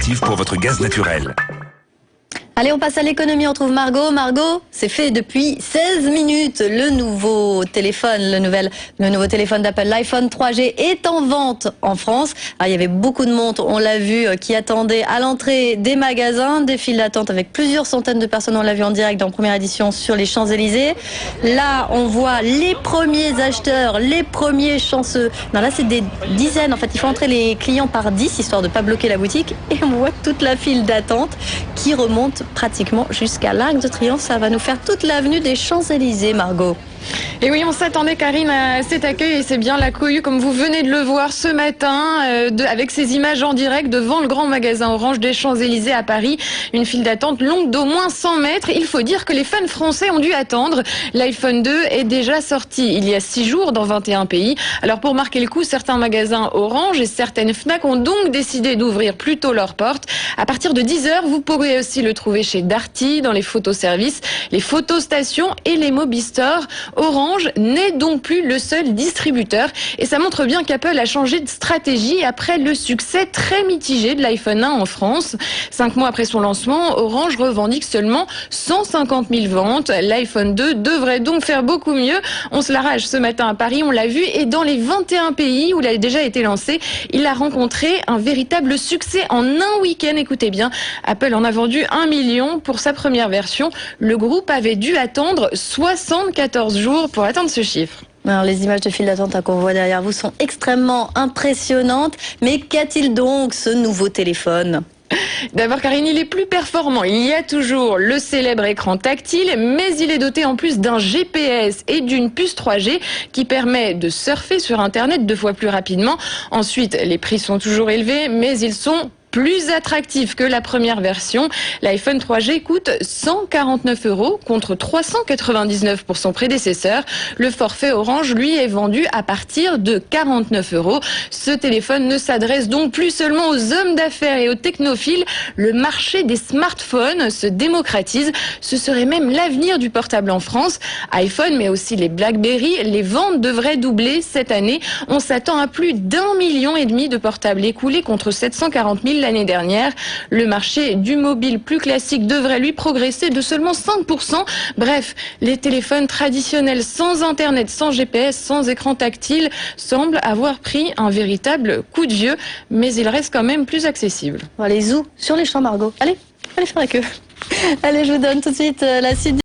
alternative pour votre gaz naturel. Allez, on passe à l'économie, on trouve Margot. Margot, c'est fait depuis 16 minutes. Le nouveau téléphone, le nouveau téléphone d'Apple, l'iPhone 3G, est en vente en France. Alors, il y avait beaucoup de monde, on l'a vu, qui attendaient à l'entrée des magasins, des files d'attente avec plusieurs centaines de personnes. On l'a vu en direct dans Première Édition sur les Champs-Élysées. Là, on voit les premiers acheteurs, les premiers chanceux. Non, là, c'est des dizaines. En fait, il faut entrer les clients par 10, histoire de ne pas bloquer la boutique. Et on voit toute la file d'attente qui remonte pratiquement jusqu'à l'Arc de Triomphe. Ça va nous faire toute l'avenue des Champs-Élysées, Margot. Et oui, on s'attendait, Karine, à cet accueil et c'est bien la cohue, comme vous venez de le voir ce matin, avec ces images en direct devant le grand magasin Orange des Champs-Élysées à Paris. Une file d'attente longue d'au moins 100 mètres. Il faut dire que les fans français ont dû attendre. L'iPhone 2 est déjà sorti il y a 6 jours dans 21 pays. Alors pour marquer le coup, certains magasins Orange et certaines Fnac ont donc décidé d'ouvrir plus tôt leurs portes. À partir de 10h, vous pourrez aussi le trouver chez Darty, dans les photoservices, les photostations et les Mobistore. Orange n'est donc plus le seul distributeur et ça montre bien qu'Apple a changé de stratégie après le succès très mitigé de l'iPhone 1 en France. 5 mois après son lancement, Orange revendique seulement 150 000 ventes. L'iPhone 2 devrait donc faire beaucoup mieux. On se l'arrache ce matin à Paris, on l'a vu, et dans les 21 pays où il a déjà été lancé, il a rencontré un véritable succès en un week-end. Écoutez bien, Apple en a vendu 1 million pour sa première version. Le groupe avait dû attendre 74 jours pour atteindre ce chiffre. Alors, les images de file d'attente qu'on voit derrière vous sont extrêmement impressionnantes. Mais qu'a-t-il donc, ce nouveau téléphone ? D'abord, Karine, il est plus performant. Il y a toujours le célèbre écran tactile, mais il est doté en plus d'un GPS et d'une puce 3G qui permet de surfer sur Internet 2 fois plus rapidement. Ensuite, les prix sont toujours élevés, mais ils sont plus attractif que la première version. L'iPhone 3G coûte 149 € contre 399 pour son prédécesseur. Le forfait Orange, lui, est vendu à partir de 49 €. Ce téléphone ne s'adresse donc plus seulement aux hommes d'affaires et aux technophiles. Le marché des smartphones se démocratise. Ce serait même l'avenir du portable en France. iPhone, mais aussi les BlackBerry, les ventes devraient doubler cette année. On s'attend à plus d'1,5 million de portables écoulés contre 740 000 l'année dernière. Le marché du mobile plus classique devrait lui progresser de seulement 5%. Bref, les téléphones traditionnels sans Internet, sans GPS, sans écran tactile semblent avoir pris un véritable coup de vieux, mais ils restent quand même plus accessibles. On va aller zou sur les champs, Margot. Allez faire la queue. Allez, je vous donne tout de suite la suite.